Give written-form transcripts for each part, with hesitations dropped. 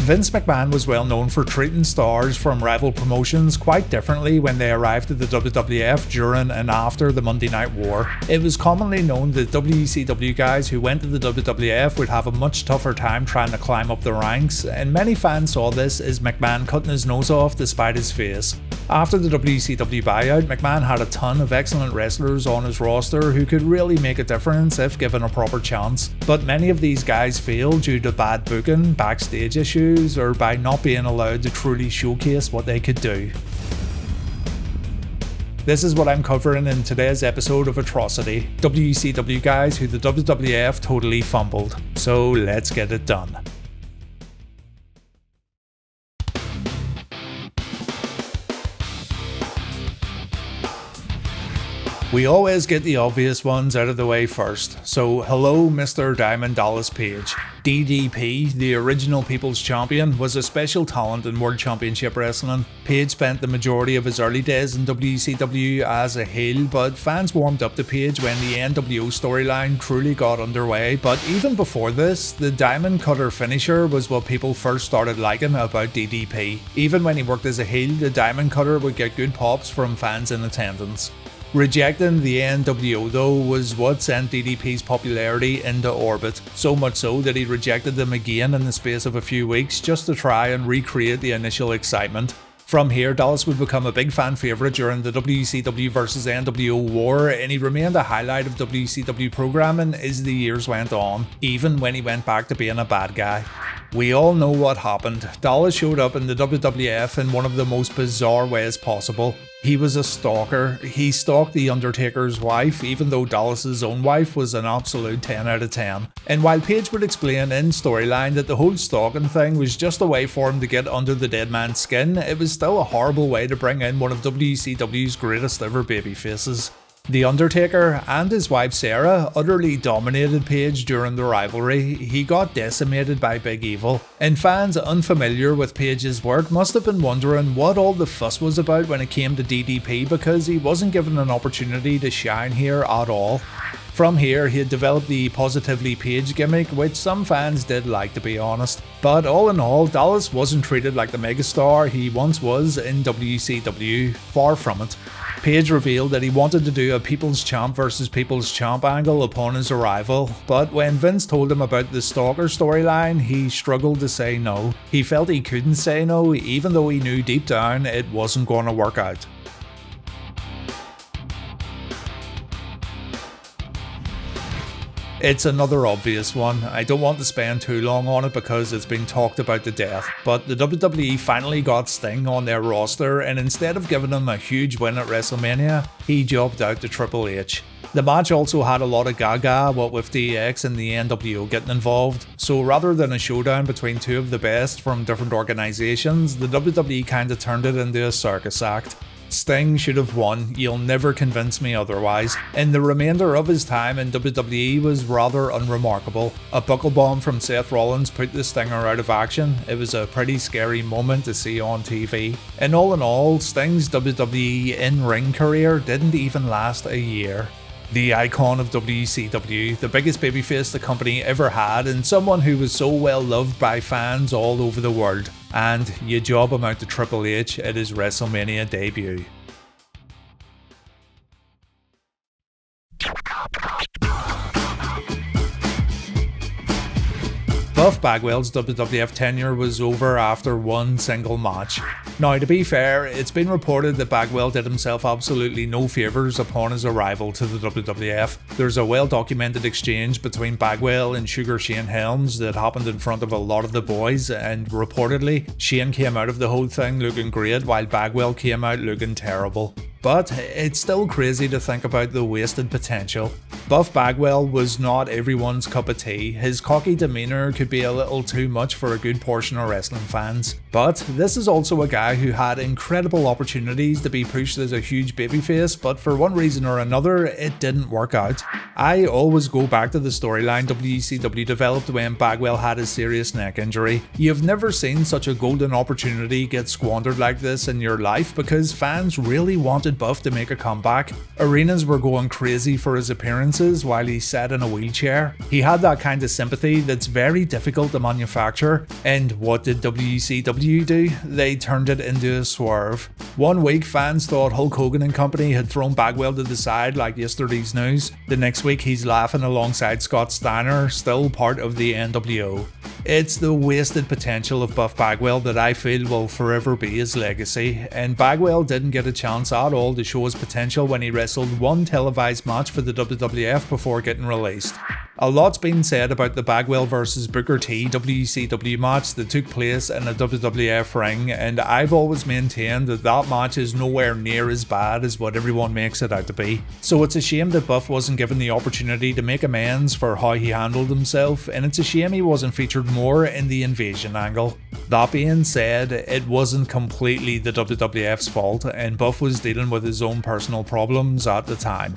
Vince McMahon was well known for treating stars from rival promotions quite differently when they arrived at the WWF during and after the Monday Night War. It was commonly known that WCW guys who went to the WWF would have a much tougher time trying to climb up the ranks, and many fans saw this as McMahon cutting his nose off despite his face. After the WCW buyout, McMahon had a ton of excellent wrestlers on his roster who could really make a difference if given a proper chance, but many of these guys failed due to bad booking, backstage issues, or by not being allowed to truly showcase what they could do. This is what I'm covering in today's episode of Atrocity, WCW guys who the WWF totally fumbled. So let's get it done. We always get the obvious ones out of the way first, so hello Mr. Diamond Dallas Page. DDP, the original People's Champion, was a special talent in World Championship Wrestling. Page spent the majority of his early days in WCW as a heel, but fans warmed up to Page when the NWO storyline truly got underway. But even before this, the Diamond Cutter finisher was what people first started liking about DDP. Even when he worked as a heel, the Diamond Cutter would get good pops from fans in attendance. Rejecting the NWO though was what sent DDP's popularity into orbit, so much so that he rejected them again in the space of a few weeks just to try and recreate the initial excitement. From here, Dallas would become a big fan favourite during the WCW vs NWO war, and he remained a highlight of WCW programming as the years went on, even when he went back to being a bad guy. We all know what happened. Dallas showed up in the WWF in one of the most bizarre ways possible. He was a stalker. He stalked The Undertaker's wife, even though Dallas's own wife was an absolute 10 out of 10. And while Page would explain in storyline that the whole stalking thing was just a way for him to get under the dead man's skin, it was still a horrible way to bring in one of WCW's greatest ever babyfaces. The Undertaker and his wife Sarah utterly dominated Page during the rivalry. He got decimated by Big Evil, and fans unfamiliar with Page's work must have been wondering what all the fuss was about when it came to DDP, because he wasn't given an opportunity to shine here at all. From here, he had developed the Positively Page gimmick, which some fans did like, to be honest. But all in all, Dallas wasn't treated like the megastar he once was in WCW, far from it. Page revealed that he wanted to do a People's Champ versus People's Champ angle upon his arrival, but when Vince told him about the Stalker storyline, he struggled to say no. He felt he couldn't say no, even though he knew deep down it wasn't going to work out. It's another obvious one. I don't want to spend too long on it because it's been talked about to death, but the WWE finally got Sting on their roster, and instead of giving him a huge win at WrestleMania, he jobbed out to Triple H. The match also had a lot of gaga, what with DX and the NWO getting involved, so rather than a showdown between two of the best from different organisations, the WWE kinda turned it into a circus act. Sting should have won, you'll never convince me otherwise, and the remainder of his time in WWE was rather unremarkable. A buckle bomb from Seth Rollins put the Stinger out of action. It was a pretty scary moment to see on TV. And all in all, Sting's WWE in-ring career didn't even last a year. The icon of WCW, the biggest babyface the company ever had, and someone who was so well loved by fans all over the world. And you job him out to Triple H at his WrestleMania debut. Buff Bagwell's WWF tenure was over after one single match. Now, to be fair, it's been reported that Bagwell did himself absolutely no favours upon his arrival to the WWF. There's a well-documented exchange between Bagwell and Sugar Shane Helms that happened in front of a lot of the boys, and reportedly, Shane came out of the whole thing looking great while Bagwell came out looking terrible. But it's still crazy to think about the wasted potential. Buff Bagwell was not everyone's cup of tea. His cocky demeanour could be a little too much for a good portion of wrestling fans. But this is also a guy who had incredible opportunities to be pushed as a huge babyface, but for one reason or another, it didn't work out. I always go back to the storyline WCW developed when Bagwell had his serious neck injury. You've never seen such a golden opportunity get squandered like this in your life because fans really wanted Buff to make a comeback. Arenas were going crazy for his appearances while he sat in a wheelchair. He had that kind of sympathy that's very difficult to manufacture. And what did WCW do? They turned it into a swerve. One week fans thought Hulk Hogan and company had thrown Bagwell to the side like yesterday's news. The next week he's laughing alongside Scott Steiner, still part of the NWO. It's the wasted potential of Buff Bagwell that I feel will forever be his legacy, and Bagwell didn't get a chance at all to show his potential when he wrestled one televised match for the WWF before getting released. A lot's been said about the Bagwell vs Booker T WCW match that took place in a WWF ring, and I've always maintained that that match is nowhere near as bad as what everyone makes it out to be. So it's a shame that Buff wasn't given the opportunity to make amends for how he handled himself, and it's a shame he wasn't featured more in the invasion angle. That being said, it wasn't completely the WWF's fault, and Buff was dealing with his own personal problems at the time.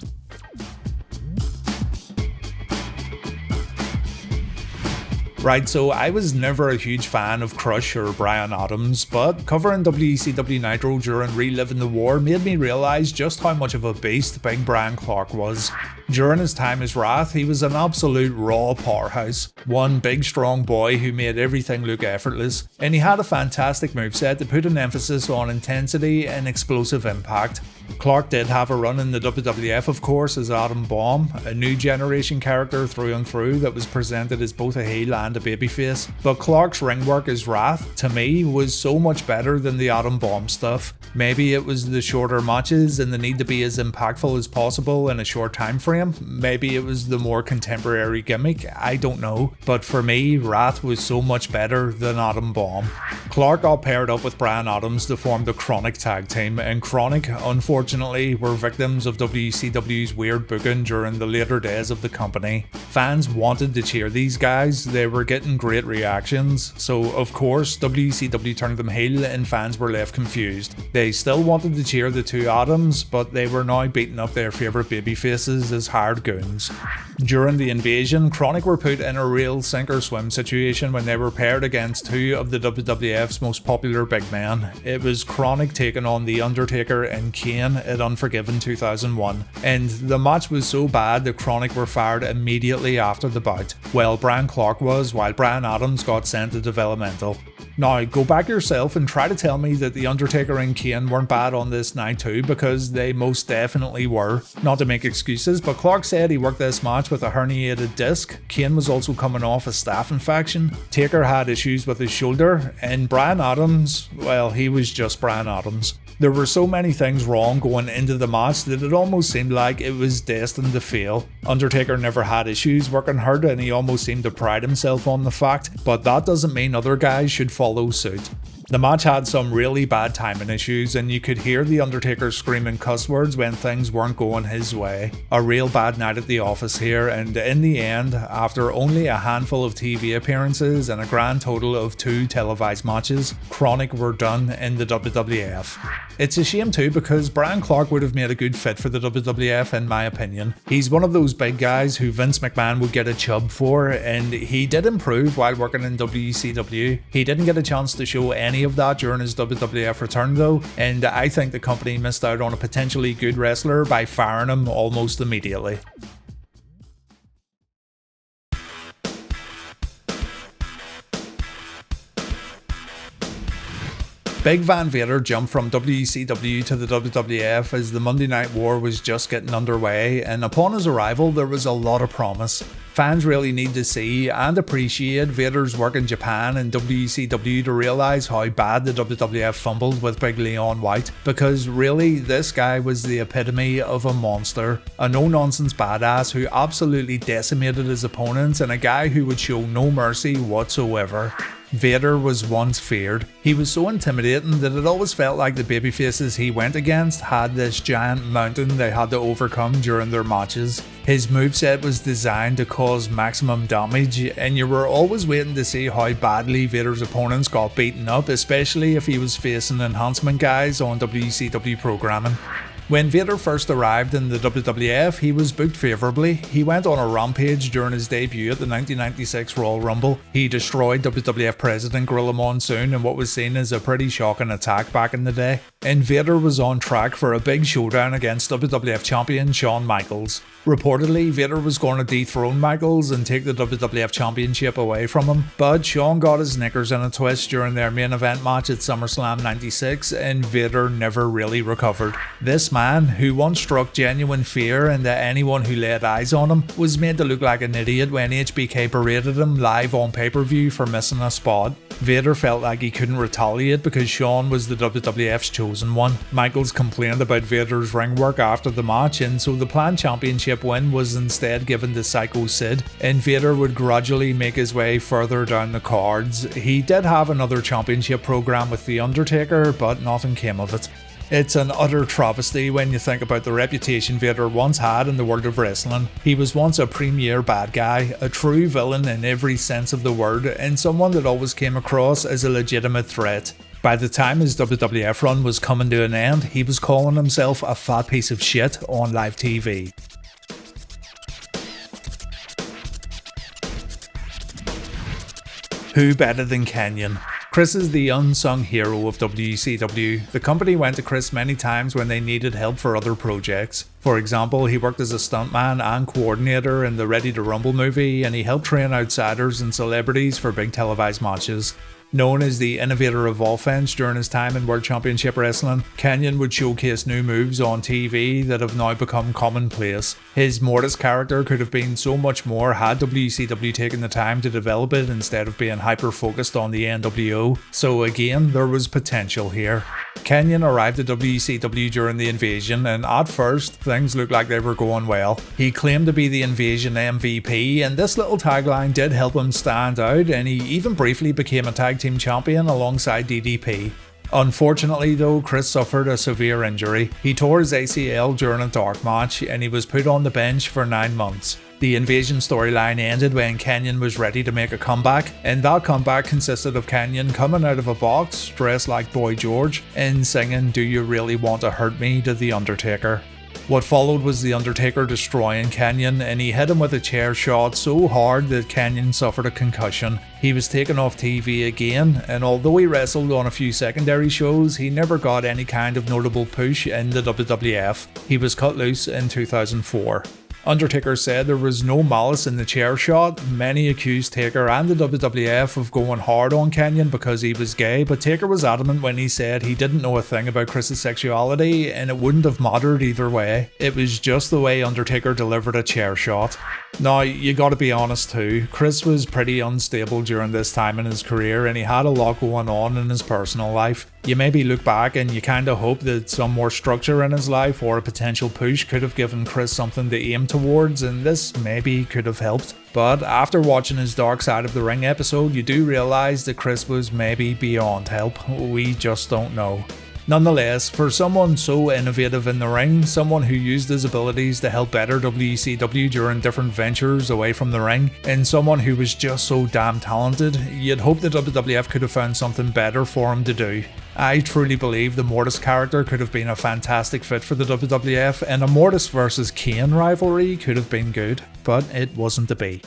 Right, so I was never a huge fan of Crush or Bryan Adams, but covering WCW Nitro during Reliving the War made me realise just how much of a beast Big Brian Clark was. During his time as Wrath, he was an absolute raw powerhouse. One big strong boy who made everything look effortless, and he had a fantastic moveset to put an emphasis on intensity and explosive impact. Clark did have a run in the WWF of course as Adam Bomb, a new generation character through and through that was presented as both a heel and a babyface, but Clark's ring work as Wrath, to me, was so much better than the Adam Bomb stuff. Maybe it was the shorter matches and the need to be as impactful as possible in a short time frame, maybe it was the more contemporary gimmick, I don't know, but for me, Wrath was so much better than Adam Bomb. Clark got paired up with Bryan Adams to form the Chronic tag team, and Chronic, unfortunately, were victims of WCW's weird booking during the later days of the company. Fans wanted to cheer these guys, they were getting great reactions, so of course WCW turned them heel and fans were left confused. They still wanted to cheer the two Adams, but they were now beating up their favourite babyfaces as hard goons. During the invasion, Chronic were put in a real sink or swim situation when they were paired against two of the WWF's most popular big men. It was Chronic taking on The Undertaker and Kane at Unforgiven 2001, and the match was so bad that Chronic were fired immediately after the bout. Well, Brian Clark was, while Bryan Adams got sent to developmental. Now, go back yourself and try to tell me that The Undertaker and Kane weren't bad on this night too, because they most definitely were. Not to make excuses, but Clark said he worked this match with a herniated disc. Kane was also coming off a staph infection. Taker had issues with his shoulder, and Bryan Adams, well, he was just Bryan Adams. There were so many things wrong going into the match that it almost seemed like it was destined to fail. Undertaker never had issues working hard and he almost seemed to pride himself on the fact, but that doesn't mean other guys should follow suit. The match had some really bad timing issues and you could hear The Undertaker screaming cuss words when things weren't going his way. A real bad night at the office here, and in the end, after only a handful of TV appearances and a grand total of 2 televised matches, Chronic were done in the WWF. It's a shame too because Brian Clark would have made a good fit for the WWF in my opinion. He's one of those big guys who Vince McMahon would get a chub for, and he did improve while working in WCW. He didn't get a chance to show any of that during his WWF return though, and I think the company missed out on a potentially good wrestler by firing him almost immediately. Big Van Vader jumped from WCW to the WWF as the Monday Night War was just getting underway, and upon his arrival there was a lot of promise. Fans really need to see and appreciate Vader's work in Japan and WCW to realise how bad the WWF fumbled with Big Leon White, because really this guy was the epitome of a monster, a no-nonsense badass who absolutely decimated his opponents and a guy who would show no mercy whatsoever. Vader was once feared. He was so intimidating that it always felt like the babyfaces he went against had this giant mountain they had to overcome during their matches. His moveset was designed to cause maximum damage, and you were always waiting to see how badly Vader's opponents got beaten up, especially if he was facing enhancement guys on WCW programming. When Vader first arrived in the WWF, he was booked favourably. He went on a rampage during his debut at the 1996 Royal Rumble. He destroyed WWF President Gorilla Monsoon in what was seen as a pretty shocking attack back in the day. And Vader was on track for a big showdown against WWF champion Shawn Michaels. Reportedly, Vader was going to dethrone Michaels and take the WWF Championship away from him, but Shawn got his knickers in a twist during their main event match at SummerSlam 96, and Vader never really recovered. This man, who once struck genuine fear into anyone who laid eyes on him, was made to look like an idiot when HBK berated him live on pay-per-view for missing a spot. Vader felt like he couldn't retaliate because Shawn was the WWF's chosen one. Michaels complained about Vader's ring work after the match, and so the planned championship win was instead given to Psycho Sid, and Vader would gradually make his way further down the cards. He did have another championship program with The Undertaker, but nothing came of it. It's an utter travesty when you think about the reputation Vader once had in the world of wrestling. He was once a premier bad guy, a true villain in every sense of the word, and someone that always came across as a legitimate threat. By the time his WWF run was coming to an end, he was calling himself a fat piece of shit on live TV. Who better than Kenyon? Chris is the unsung hero of WCW. The company went to Chris many times when they needed help for other projects. For example, he worked as a stuntman and coordinator in the Ready to Rumble movie, and he helped train outsiders and celebrities for big televised matches. Known as the innovator of offense during his time in World Championship Wrestling, Kenyon would showcase new moves on TV that have now become commonplace. His Mortis character could have been so much more had WCW taken the time to develop it instead of being hyper-focused on the NWO, so again, there was potential here. Kenyon arrived at WCW during the invasion, and at first, things looked like they were going well. He claimed to be the invasion MVP, and this little tagline did help him stand out, and he even briefly became a tag team champion alongside DDP. Unfortunately though, Chris suffered a severe injury. He tore his ACL during a dark match, and he was put on the bench for 9 months. The invasion storyline ended when Kenyon was ready to make a comeback, and that comeback consisted of Kenyon coming out of a box, dressed like Boy George, and singing "Do You Really Want to Hurt Me" to The Undertaker. What followed was The Undertaker destroying Kenyon, and he hit him with a chair shot so hard that Kenyon suffered a concussion. He was taken off TV again, and although he wrestled on a few secondary shows, he never got any kind of notable push in the WWF. He was cut loose in 2004. Undertaker said there was no malice in the chair shot. Many accused Taker and the WWF of going hard on Kenyon because he was gay, but Taker was adamant when he said he didn't know a thing about Chris's sexuality and it wouldn't have mattered either way. It was just the way Undertaker delivered a chair shot. Now, you gotta be honest too, Chris was pretty unstable during this time in his career, and he had a lot going on in his personal life. You maybe look back and you kinda hope that some more structure in his life or a potential push could have given Chris something to aim towards, and this maybe could have helped. But after watching his Dark Side of the Ring episode, you do realise that Chris was maybe beyond help. We just don't know. Nonetheless, for someone so innovative in the ring, someone who used his abilities to help better WCW during different ventures away from the ring, and someone who was just so damn talented, you'd hope the WWF could have found something better for him to do. I truly believe the Mortis character could have been a fantastic fit for the WWF, and a Mortis vs Kane rivalry could have been good, but it wasn't to be.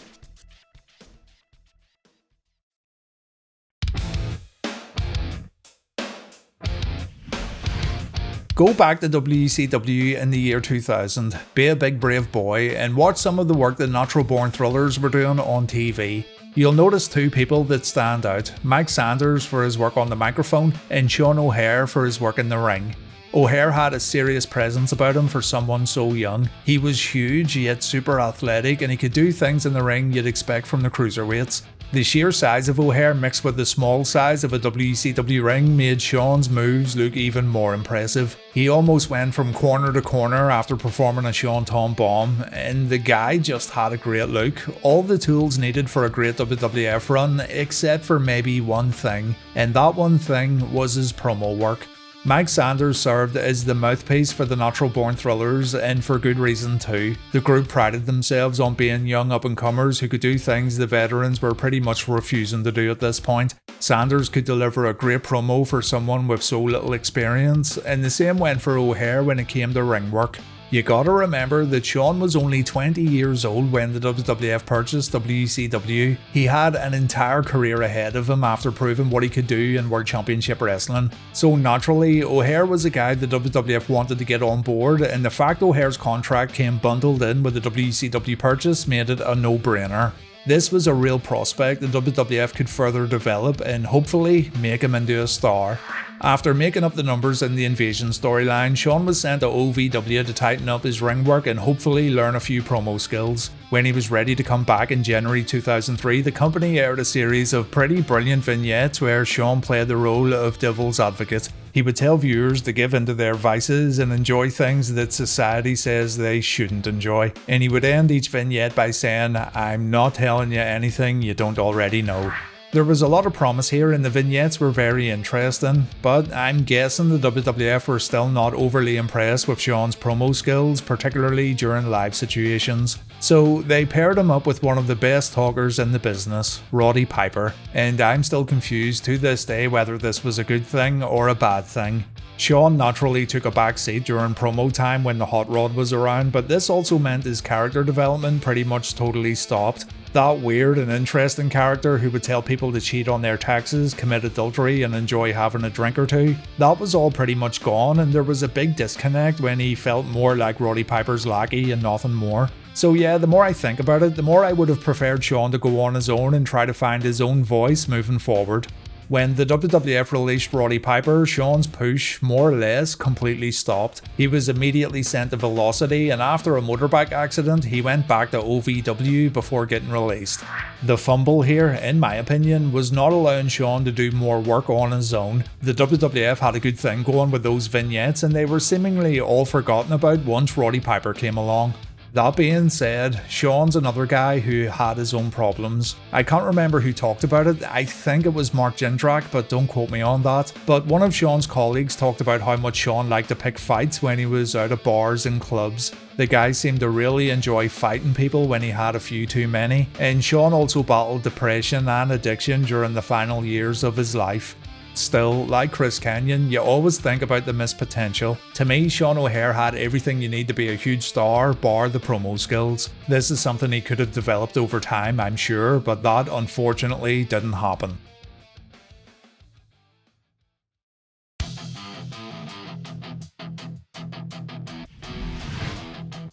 Go back to WCW in the year 2000, be a big brave boy, and watch some of the work the Natural Born Thrillers were doing on TV. You'll notice two people that stand out, Mike Sanders for his work on the microphone and Sean O'Hare for his work in the ring. O'Haire had a serious presence about him for someone so young. He was huge yet super athletic, and he could do things in the ring you'd expect from the cruiserweights. The sheer size of O'Haire mixed with the small size of a WCW ring made Shawn's moves look even more impressive. He almost went from corner to corner after performing a Swanton bomb, and the guy just had a great look. All the tools needed for a great WWF run, except for maybe one thing, and that one thing was his promo work. Mike Sanders served as the mouthpiece for the Natural Born Thrillers, and for good reason too. The group prided themselves on being young up-and-comers who could do things the veterans were pretty much refusing to do at this point. Sanders could deliver a great promo for someone with so little experience, and the same went for O'Haire when it came to ring work. You gotta remember that Shawn was only 20 years old when the WWF purchased WCW. He had an entire career ahead of him after proving what he could do in World Championship Wrestling. So naturally, O'Haire was a guy the WWF wanted to get on board, and the fact O'Haire's contract came bundled in with the WCW purchase made it a no-brainer. This was a real prospect the WWF could further develop and hopefully make him into a star. After making up the numbers in the Invasion storyline, Shawn was sent to OVW to tighten up his ring work and hopefully learn a few promo skills. When he was ready to come back in January 2003, the company aired a series of pretty brilliant vignettes where Shawn played the role of devil's advocate. He would tell viewers to give into their vices and enjoy things that society says they shouldn't enjoy. And he would end each vignette by saying, "I'm not telling you anything you don't already know." There was a lot of promise here and the vignettes were very interesting, but I'm guessing the WWF were still not overly impressed with Shawn's promo skills, particularly during live situations. So they paired him up with one of the best talkers in the business, Roddy Piper, and I'm still confused to this day whether this was a good thing or a bad thing. Shawn naturally took a back seat during promo time when the Hot Rod was around, but this also meant his character development pretty much totally stopped. That weird and interesting character who would tell people to cheat on their taxes, commit adultery and enjoy having a drink or two, that was all pretty much gone, and there was a big disconnect when he felt more like Roddy Piper's lackey and nothing more. So yeah, the more I think about it, the more I would have preferred Shawn to go on his own and try to find his own voice moving forward. When the WWF released Roddy Piper, Shawn's push more or less completely stopped. He was immediately sent to Velocity, and after a motorbike accident he went back to OVW before getting released. The fumble here, in my opinion, was not allowing Shawn to do more work on his own. The WWF had a good thing going with those vignettes and they were seemingly all forgotten about once Roddy Piper came along. That being said, Shawn's another guy who had his own problems. I can't remember who talked about it, I think it was Mark Jindrak, but don't quote me on that. But one of Shawn's colleagues talked about how much Shawn liked to pick fights when he was out at bars and clubs. The guy seemed to really enjoy fighting people when he had a few too many, and Shawn also battled depression and addiction during the final years of his life. Still, like Chris Kanyon, you always think about the missed potential. To me, Shawn O'Haire had everything you need to be a huge star, bar the promo skills. This is something he could have developed over time, I'm sure, but that unfortunately didn't happen.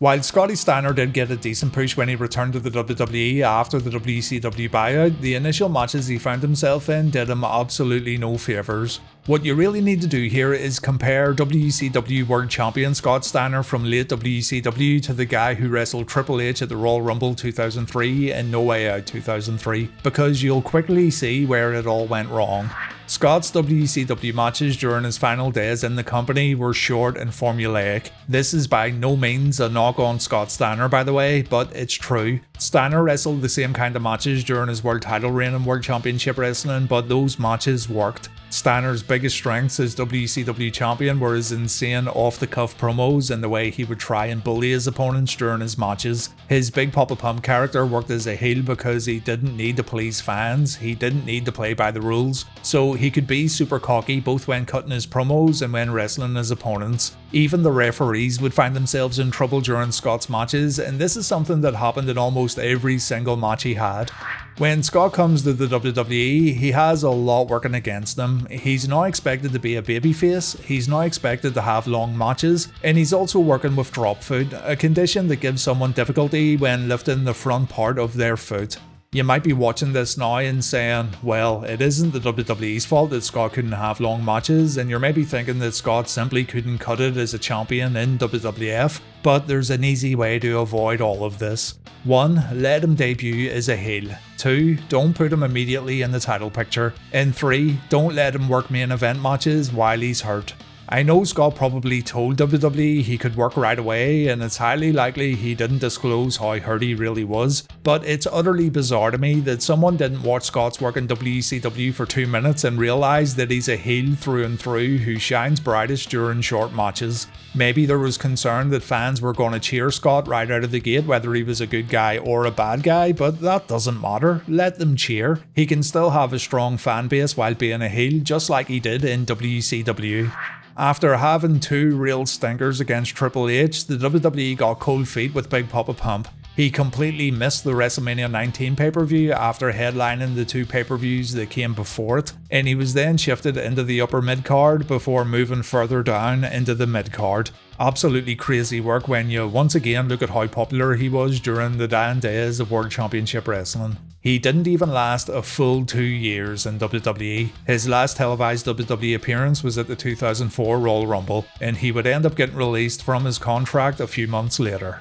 While Scotty Steiner did get a decent push when he returned to the WWE after the WCW buyout, the initial matches he found himself in did him absolutely no favours. What you really need to do here is compare WCW World Champion Scott Steiner from late WCW to the guy who wrestled Triple H at the Royal Rumble 2003 and No Way Out 2003, because you'll quickly see where it all went wrong. Scott's WCW matches during his final days in the company were short and formulaic. This is by no means a knock on Scott Steiner, by the way, but it's true. Steiner wrestled the same kind of matches during his world title reign in World Championship Wrestling, but those matches worked. Steiner's biggest strengths as WCW champion were his insane off-the-cuff promos and the way he would try and bully his opponents during his matches. His Big Papa Pump character worked as a heel because he didn't need to please fans, he didn't need to play by the rules, so he could be super cocky both when cutting his promos and when wrestling his opponents. Even the referees would find themselves in trouble during Scott's matches, and this is something that happened in almost every single match he had. When Scott comes to the WWE, he has a lot working against him. He's now expected to be a babyface, he's now expected to have long matches, and he's also working with drop foot, a condition that gives someone difficulty when lifting the front part of their foot. You might be watching this now and saying, well, it isn't the WWE's fault that Scott couldn't have long matches, and you're maybe thinking that Scott simply couldn't cut it as a champion in WWF, but there's an easy way to avoid all of this. 1. Let him debut as a heel. 2. Don't put him immediately in the title picture. And 3. Don't let him work main event matches while he's hurt. I know Scott probably told WWE he could work right away, and it's highly likely he didn't disclose how hurt he really was, but it's utterly bizarre to me that someone didn't watch Scott's work in WCW for 2 minutes and realise that he's a heel through and through who shines brightest during short matches. Maybe there was concern that fans were going to cheer Scott right out of the gate whether he was a good guy or a bad guy, but that doesn't matter. Let them cheer. He can still have a strong fan base while being a heel, just like he did in WCW. After having 2 real stinkers against Triple H, the WWE got cold feet with Big Papa Pump. He completely missed the WrestleMania 19 pay-per-view after headlining the 2 pay-per-views that came before it, and he was then shifted into the upper mid-card before moving further down into the mid-card. Absolutely crazy work when you once again look at how popular he was during the dying days of World Championship Wrestling. He didn't even last a full 2 years in WWE. His last televised WWE appearance was at the 2004 Royal Rumble, and he would end up getting released from his contract a few months later.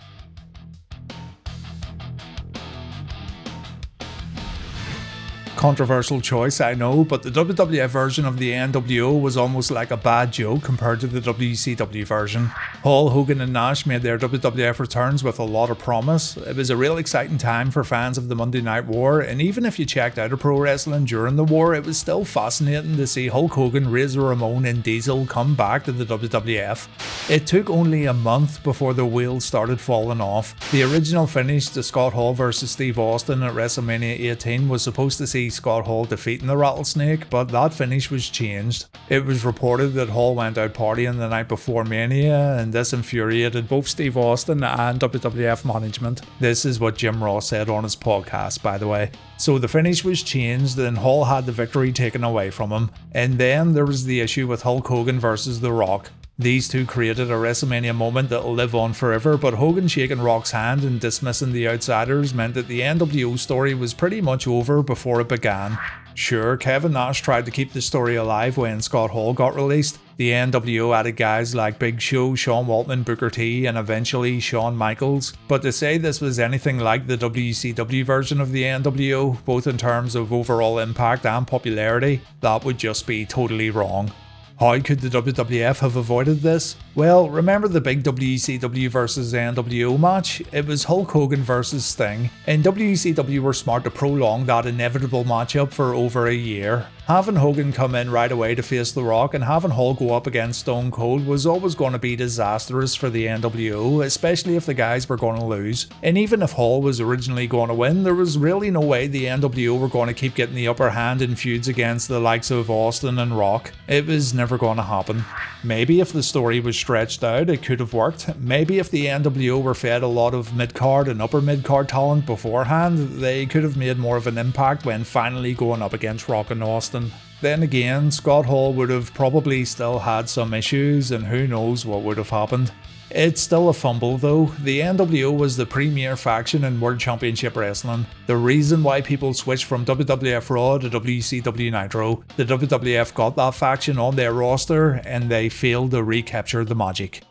Controversial choice, I know, but the WWF version of the NWO was almost like a bad joke compared to the WCW version. Hulk Hogan and Nash made their WWF returns with a lot of promise. It was a real exciting time for fans of the Monday Night War, and even if you checked out of pro wrestling during the war, it was still fascinating to see Hulk Hogan, Razor Ramon and Diesel come back to the WWF. It took only a month before the wheels started falling off. The original finish to Scott Hall vs Steve Austin at WrestleMania 18 was supposed to see Scott Hall defeating the Rattlesnake, but that finish was changed. It was reported that Hall went out partying the night before Mania, and this infuriated both Steve Austin and WWF management. This is what Jim Ross said on his podcast, by the way. So the finish was changed and Hall had the victory taken away from him. And then there was the issue with Hulk Hogan versus The Rock. These two created a WrestleMania moment that'll live on forever, but Hogan shaking Rock's hand and dismissing the outsiders meant that the NWO story was pretty much over before it began. Sure, Kevin Nash tried to keep the story alive when Scott Hall got released. The NWO added guys like Big Show, Sean Waltman, Booker T, and eventually Shawn Michaels. But to say this was anything like the WCW version of the NWO, both in terms of overall impact and popularity, that would just be totally wrong. How could the WWF have avoided this? Well, remember the big WCW vs NWO match? It was Hulk Hogan vs Sting, and WCW were smart to prolong that inevitable matchup for over a year. Having Hogan come in right away to face The Rock and having Hulk go up against Stone Cold was always going to be disastrous for the NWO, especially if the guys were going to lose. And even if Hall was originally going to win, there was really no way the NWO were going to keep getting the upper hand in feuds against the likes of Austin and Rock. It was never going to happen. Maybe if the story was stretched out, it could have worked. Maybe if the NWO were fed a lot of mid-card and upper mid-card talent beforehand, they could have made more of an impact when finally going up against Rock and Austin. Then again, Scott Hall would have probably still had some issues, and who knows what would have happened. It's still a fumble though. The NWO was the premier faction in World Championship Wrestling. The reason why people switched from WWF Raw to WCW Nitro. The WWF got that faction on their roster and they failed to recapture the magic.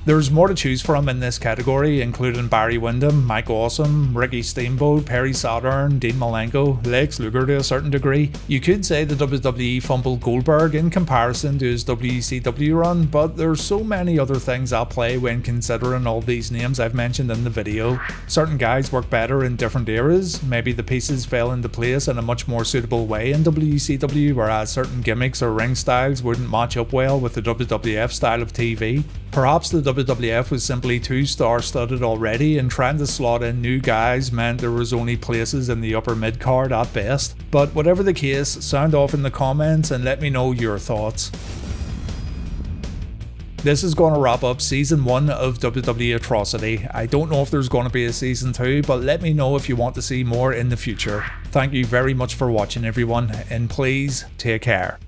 There's more to choose from in this category, including Barry Windham, Mike Awesome, Ricky Steamboat, Perry Saturn, Dean Malenko, Lex Luger to a certain degree. You could say the WWE fumbled Goldberg in comparison to his WCW run, but there's so many other things at play when considering all these names I've mentioned in the video. Certain guys work better in different eras, maybe the pieces fell into place in a much more suitable way in WCW, whereas certain gimmicks or ring styles wouldn't match up well with the WWF style of TV. Perhaps the WWF was simply too star-studded already, and trying to slot in new guys meant there was only places in the upper mid-card at best. But whatever the case, sound off in the comments and let me know your thoughts. This is going to wrap up Season 1 of WWE Atrocity. I don't know if there's going to be a Season 2, but let me know if you want to see more in the future. Thank you very much for watching everyone, and please take care.